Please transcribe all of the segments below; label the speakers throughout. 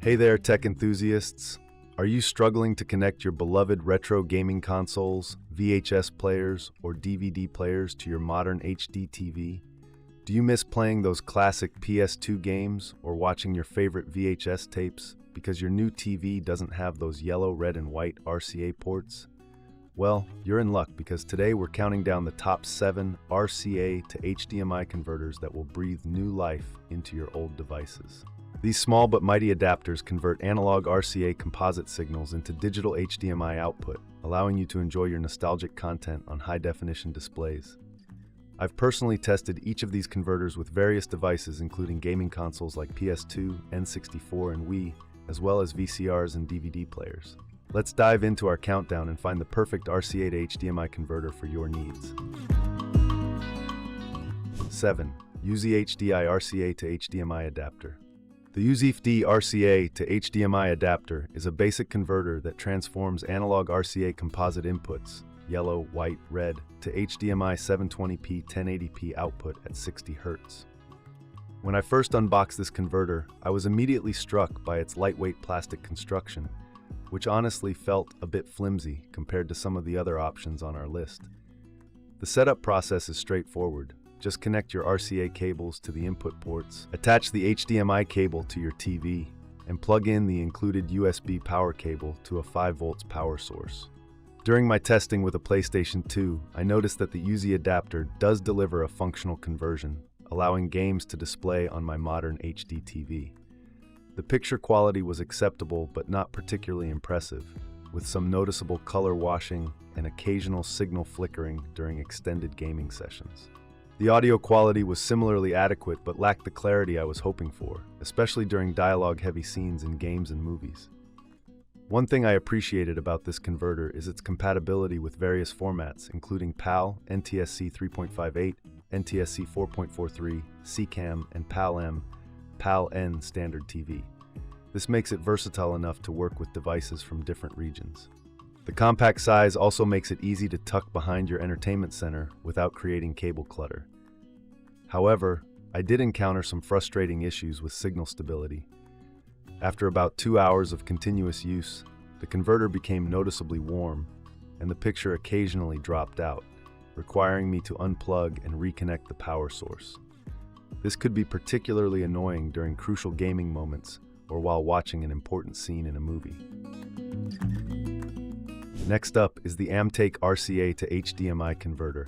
Speaker 1: Hey there, tech enthusiasts. Are you struggling to connect your beloved retro gaming consoles, VHS players, or DVD players to your modern HD TV? Do you miss playing those classic PS2 games or watching your favorite VHS tapes because your new TV doesn't have those yellow, red, and white RCA ports? Well, you're in luck because today we're counting down the top 7 RCA to HDMI converters that will breathe new life into your old devices. These small but mighty adapters convert analog RCA composite signals into digital HDMI output, allowing you to enjoy your nostalgic content on high-definition displays. I've personally tested each of these converters with various devices including gaming consoles like PS2, N64, and Wii, as well as VCRs and DVD players. Let's dive into our countdown and find the perfect RCA to HDMI converter for your needs. 7. Uzifhdhi RCA to HDMI adapter. The Uzifhdhi RCA to HDMI adapter is a basic converter that transforms analog RCA composite inputs, yellow, white, red, to HDMI 720p 1080p output at 60 Hz. When I first unboxed this converter, I was immediately struck by its lightweight plastic construction, which honestly felt a bit flimsy compared to some of the other options on our list. The setup process is straightforward. Just connect your RCA cables to the input ports, attach the HDMI cable to your TV, and plug in the included USB power cable to a 5 volts power source. During my testing with a PlayStation 2, I noticed that the Uzi adapter does deliver a functional conversion, allowing games to display on my modern HD TV. The picture quality was acceptable but not particularly impressive, with some noticeable color washing and occasional signal flickering during extended gaming sessions. The audio quality was similarly adequate but lacked the clarity I was hoping for, especially during dialogue-heavy scenes in games and movies. One thing I appreciated about this converter is its compatibility with various formats, including PAL, NTSC 3.58, NTSC 4.43, CCAM, and PAL-M, PAL-N standard TV. This makes it versatile enough to work with devices from different regions. The compact size also makes it easy to tuck behind your entertainment center without creating cable clutter. However, I did encounter some frustrating issues with signal stability. After about 2 hours of continuous use, the converter became noticeably warm, and the picture occasionally dropped out, requiring me to unplug and reconnect the power source. This could be particularly annoying during crucial gaming moments or while watching an important scene in a movie. Next up is the Amtake RCA to HDMI converter,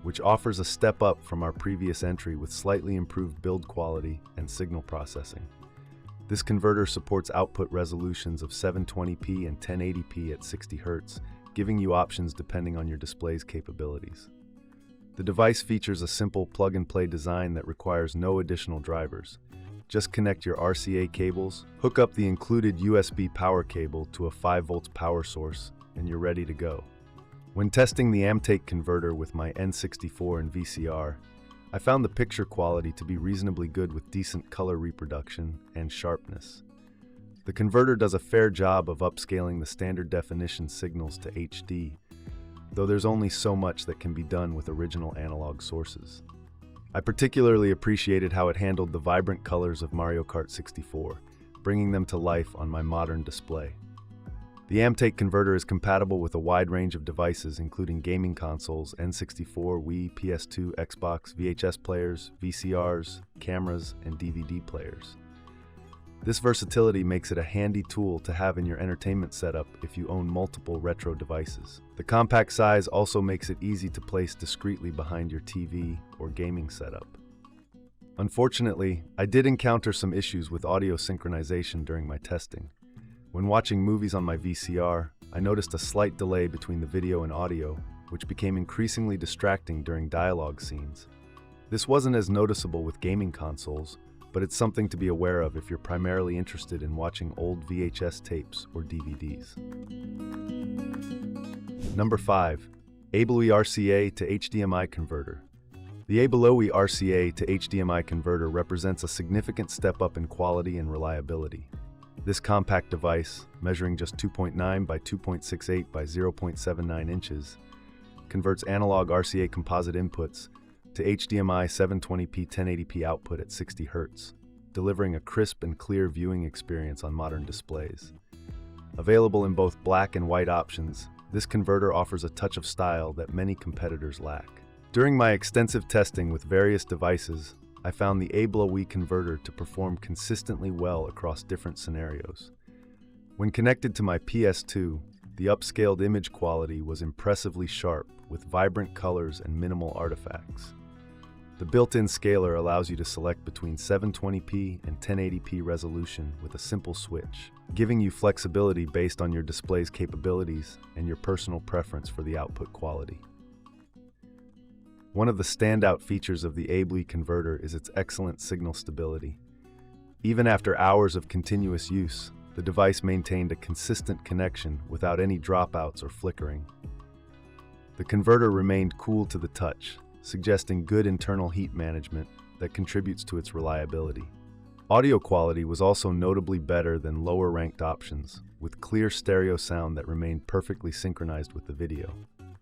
Speaker 1: which offers a step up from our previous entry with slightly improved build quality and signal processing. This converter supports output resolutions of 720p and 1080p at 60 Hz, giving you options depending on your display's capabilities. The device features a simple plug-and-play design that requires no additional drivers. Just connect your RCA cables, hook up the included USB power cable to a 5 volts power source, and you're ready to go. When testing the Amtake converter with my N64 and VCR, I found the picture quality to be reasonably good with decent color reproduction and sharpness. The converter does a fair job of upscaling the standard definition signals to HD, though there's only so much that can be done with original analog sources. I particularly appreciated how it handled the vibrant colors of Mario Kart 64, bringing them to life on my modern display. The Amtake converter is compatible with a wide range of devices including gaming consoles, N64, Wii, PS2, Xbox, VHS players, VCRs, cameras, and DVD players. This versatility makes it a handy tool to have in your entertainment setup if you own multiple retro devices. The compact size also makes it easy to place discreetly behind your TV or gaming setup. Unfortunately, I did encounter some issues with audio synchronization during my testing. When watching movies on my VCR, I noticed a slight delay between the video and audio, which became increasingly distracting during dialogue scenes. This wasn't as noticeable with gaming consoles, but it's something to be aware of if you're primarily interested in watching old VHS tapes or DVDs. Number 5. ABLEWE RCA to HDMI converter. The ABLEWE RCA to HDMI converter represents a significant step up in quality and reliability. This compact device, measuring just 2.9 by 2.68 by 0.79 inches, converts analog RCA composite inputs to HDMI 720p 1080p output at 60 Hz. delivering a crisp and clear viewing experience on modern displays. Available in both black and white options, this converter offers a touch of style that many competitors lack. During my extensive testing with various devices, I found the ABLEWE converter to perform consistently well across different scenarios. When connected to my PS2, the upscaled image quality was impressively sharp with vibrant colors and minimal artifacts. The built-in scaler allows you to select between 720p and 1080p resolution with a simple switch, giving you flexibility based on your display's capabilities and your personal preference for the output quality. One of the standout features of the ABLEWE converter is its excellent signal stability. Even after hours of continuous use, the device maintained a consistent connection without any dropouts or flickering. The converter remained cool to the touch, suggesting good internal heat management that contributes to its reliability. Audio quality was also notably better than lower-ranked options, with clear stereo sound that remained perfectly synchronized with the video.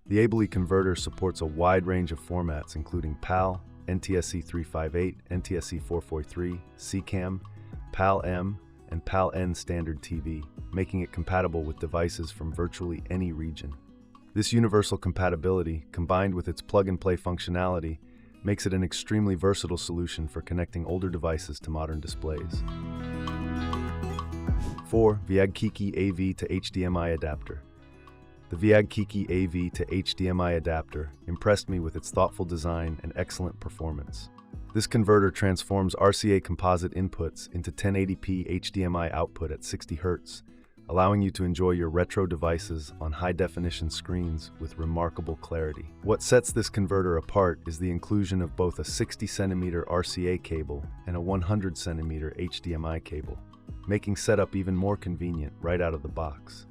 Speaker 1: The ABLEWE converter supports a wide range of formats including PAL, NTSC 358, NTSC 443, CCAM, PAL-M, and PAL-N standard TV, making it compatible with devices from virtually any region. This universal compatibility, combined with its plug-and-play functionality, makes it an extremely versatile solution for connecting older devices to modern displays. 4. Viagkiki AV to HDMI adapter. The Viagkiki AV to HDMI adapter impressed me with its thoughtful design and excellent performance. This converter transforms RCA composite inputs into 1080p HDMI output at 60 Hz, allowing you to enjoy your retro devices on high-definition screens with remarkable clarity. What sets this converter apart is the inclusion of both a 60cm RCA cable and a 100cm HDMI cable, making setup even more convenient right out of the box.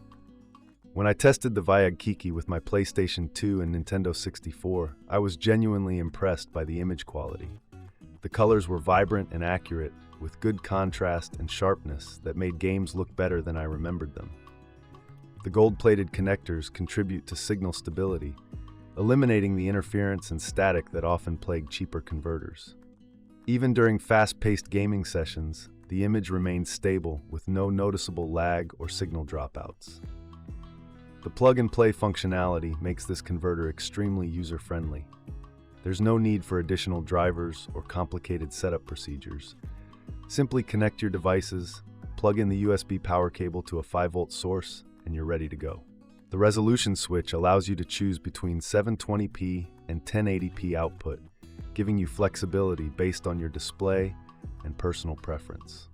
Speaker 1: When I tested the Viagkiki with my PlayStation 2 and Nintendo 64, I was genuinely impressed by the image quality. The colors were vibrant and accurate, with good contrast and sharpness that made games look better than I remembered them. The gold-plated connectors contribute to signal stability, eliminating the interference and static that often plague cheaper converters. Even during fast-paced gaming sessions, the image remains stable with no noticeable lag or signal dropouts. The plug-and-play functionality makes this converter extremely user-friendly. There's no need for additional drivers or complicated setup procedures. Simply connect your devices, plug in the USB power cable to a 5-volt source, and you're ready to go. The resolution switch allows you to choose between 720p and 1080p output, giving you flexibility based on your display and personal preference.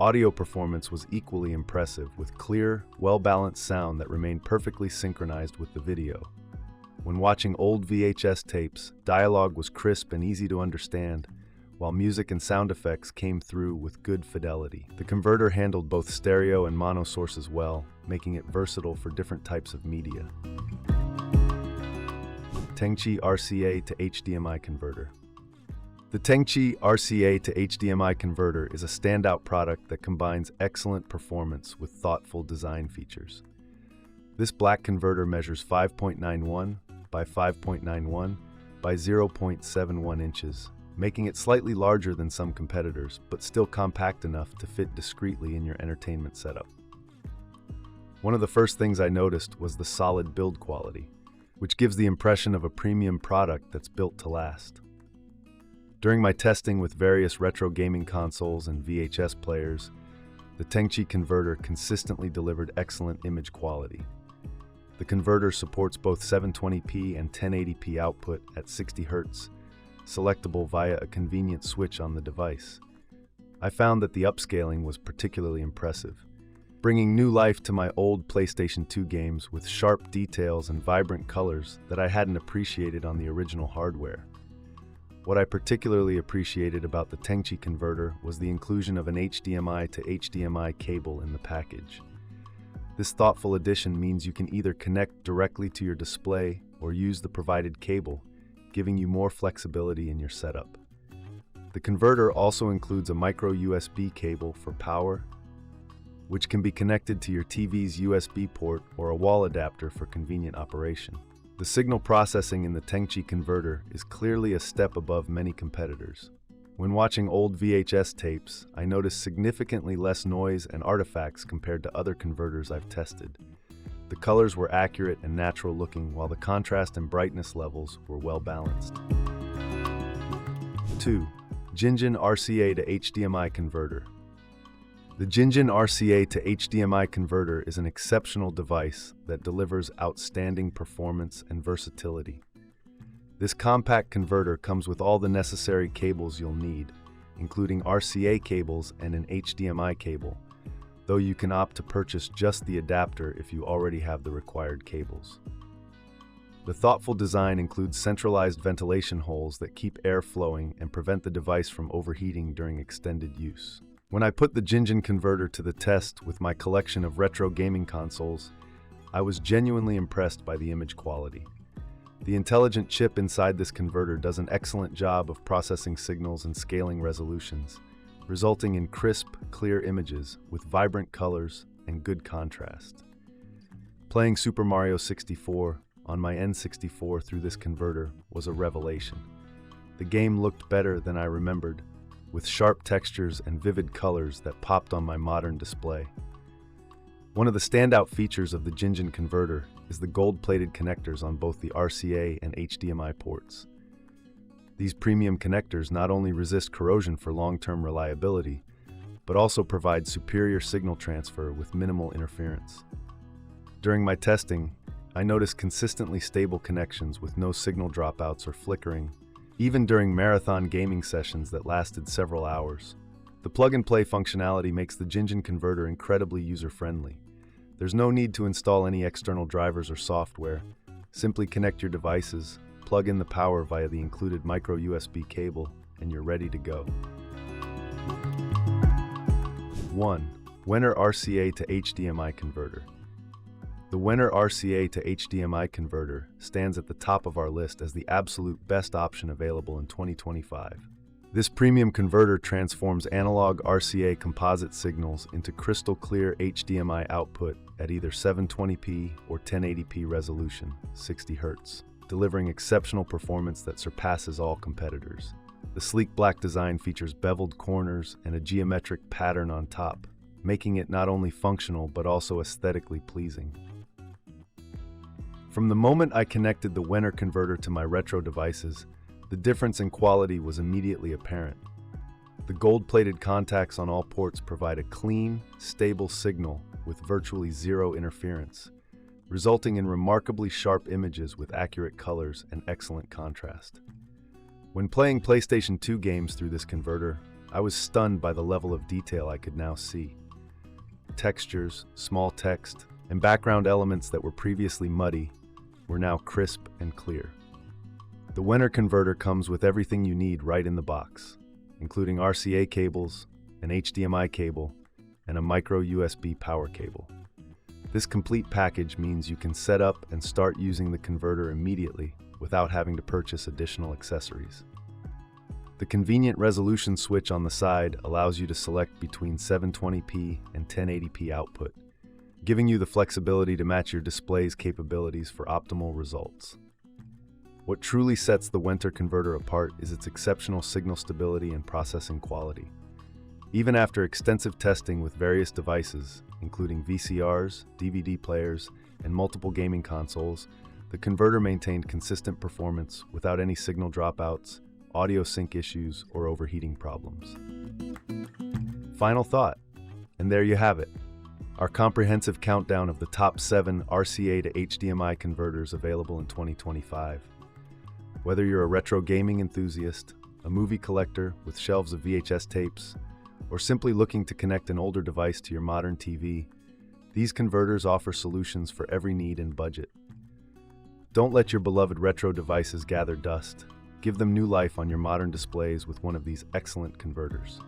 Speaker 1: Audio performance was equally impressive, with clear, well-balanced sound that remained perfectly synchronized with the video. When watching old VHS tapes, dialogue was crisp and easy to understand, while music and sound effects came through with good fidelity. The converter handled both stereo and mono sources well, making it versatile for different types of media. Tengchi RCA to HDMI converter. The Tengchi RCA to HDMI converter is a standout product that combines excellent performance with thoughtful design features. This black converter measures 5.91 by 5.91 by 0.71 inches, making it slightly larger than some competitors, but still compact enough to fit discreetly in your entertainment setup. One of the first things I noticed was the solid build quality, which gives the impression of a premium product that's built to last. During my testing with various retro gaming consoles and VHS players, the Tengchi converter consistently delivered excellent image quality. The converter supports both 720p and 1080p output at 60 Hz, selectable via a convenient switch on the device. I found that the upscaling was particularly impressive, bringing new life to my old PlayStation 2 games with sharp details and vibrant colors that I hadn't appreciated on the original hardware. What I particularly appreciated about the Tengchi converter was the inclusion of an HDMI to HDMI cable in the package. This thoughtful addition means you can either connect directly to your display or use the provided cable, giving you more flexibility in your setup. The converter also includes a micro USB cable for power, which can be connected to your TV's USB port or a wall adapter for convenient operation. The signal processing in the Tengchi converter is clearly a step above many competitors. When watching old VHS tapes, I noticed significantly less noise and artifacts compared to other converters I've tested. The colors were accurate and natural looking, while the contrast and brightness levels were well balanced. 2. GINGIN RCA to HDMI Converter. The GINGIN RCA to HDMI Converter is an exceptional device that delivers outstanding performance and versatility. This compact converter comes with all the necessary cables you'll need, including RCA cables and an HDMI cable, though you can opt to purchase just the adapter if you already have the required cables. The thoughtful design includes centralized ventilation holes that keep air flowing and prevent the device from overheating during extended use. When I put the GINGIN converter to the test with my collection of retro gaming consoles, I was genuinely impressed by the image quality. The intelligent chip inside this converter does an excellent job of processing signals and scaling resolutions, resulting in crisp, clear images with vibrant colors and good contrast. Playing Super Mario 64 on my N64 through this converter was a revelation. The game looked better than I remembered, with sharp textures and vivid colors that popped on my modern display. One of the standout features of the GINGIN converter is the gold-plated connectors on both the RCA and HDMI ports. These premium connectors not only resist corrosion for long-term reliability, but also provide superior signal transfer with minimal interference. During my testing, I noticed consistently stable connections with no signal dropouts or flickering, even during marathon gaming sessions that lasted several hours. The plug-and-play functionality makes the GINGIN converter incredibly user-friendly. There's no need to install any external drivers or software. Simply connect your devices, plug in the power via the included micro USB cable, and you're ready to go. 1. Wenner RCA to HDMI Converter. The Wenner RCA to HDMI converter stands at the top of our list as the absolute best option available in 2025. This premium converter transforms analog RCA composite signals into crystal clear HDMI output at either 720p or 1080p resolution, 60 Hz, delivering exceptional performance that surpasses all competitors. The sleek black design features beveled corners and a geometric pattern on top, making it not only functional but also aesthetically pleasing. From the moment I connected the Wenner converter to my retro devices, the difference in quality was immediately apparent. The gold-plated contacts on all ports provide a clean, stable signal with virtually zero interference, resulting in remarkably sharp images with accurate colors and excellent contrast. When playing PlayStation 2 games through this converter, I was stunned by the level of detail I could now see. Textures, small text, and background elements that were previously muddy were now crisp and clear. The Wenner converter comes with everything you need right in the box, including RCA cables, an HDMI cable, and a micro USB power cable. This complete package means you can set up and start using the converter immediately without having to purchase additional accessories. The convenient resolution switch on the side allows you to select between 720p and 1080p output, giving you the flexibility to match your display's capabilities for optimal results. What truly sets the Wenner converter apart is its exceptional signal stability and processing quality. Even after extensive testing with various devices, including VCRs, DVD players, and multiple gaming consoles, the converter maintained consistent performance without any signal dropouts, audio sync issues, or overheating problems. Final thought, and there you have it. Our comprehensive countdown of the top 7 RCA to HDMI converters available in 2025. Whether you're a retro gaming enthusiast, a movie collector with shelves of VHS tapes, or simply looking to connect an older device to your modern TV, these converters offer solutions for every need and budget. Don't let your beloved retro devices gather dust. Give them new life on your modern displays with one of these excellent converters.